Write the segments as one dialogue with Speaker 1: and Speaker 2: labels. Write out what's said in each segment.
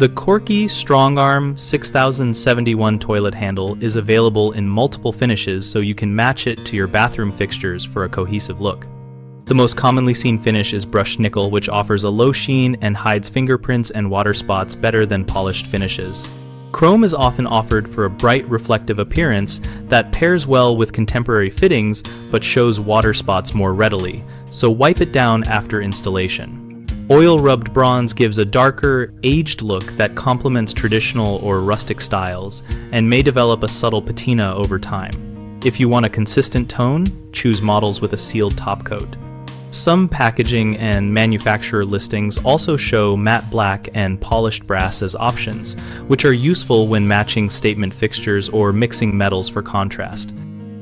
Speaker 1: The Korky Strongarm 6071 toilet handle is available in multiple finishes, so you can match it to your bathroom fixtures for a cohesive look. The most commonly seen finish is brushed nickel, which offers a low sheen and hides fingerprints and water spots better than polished finishes. Chrome is often offered for a bright, reflective appearance that pairs well with contemporary fittings but shows water spots more readily, so wipe it down after installation. Oil-rubbed bronze gives a darker, aged look that complements traditional or rustic styles and may develop a subtle patina over time. If you want a consistent tone, choose models with a sealed top coat. Some packaging and manufacturer listings also show matte black and polished brass as options, which are useful when matching statement fixtures or mixing metals for contrast.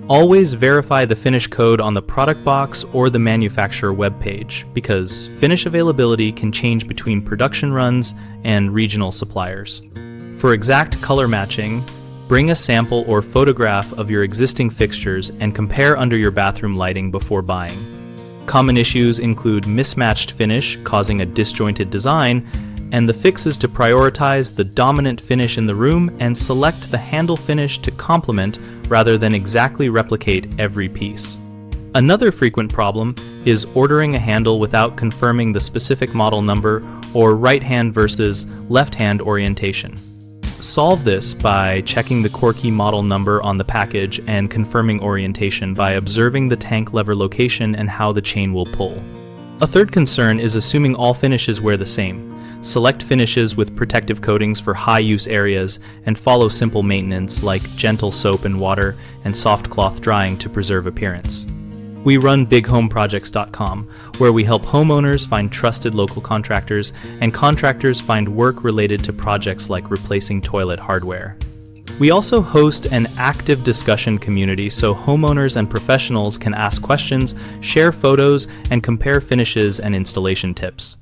Speaker 1: Always verify the finish code on the product box or the manufacturer webpage, because finish availability can change between production runs and regional suppliers. For exact color matching, bring a sample or photograph of your existing fixtures and compare under your bathroom lighting before buying. Common issues include mismatched finish causing a disjointed design, and the fix is to prioritize the dominant finish in the room and select the handle finish to complement rather than exactly replicate every piece. Another frequent problem is ordering a handle without confirming the specific model number or right hand versus left hand orientation. Solve this by checking the Korky model number on the package and confirming orientation by observing the tank lever location and how the chain will pull. A third concern is assuming all finishes wear the same. Select finishes with protective coatings for high-use areas and follow simple maintenance like gentle soap and water and soft cloth drying to preserve appearance. We run bighomeprojects.com, where we help homeowners find trusted local contractors and contractors find work related to projects like replacing toilet hardware. We also host an active discussion community so homeowners and professionals can ask questions, share photos, and compare finishes and installation tips.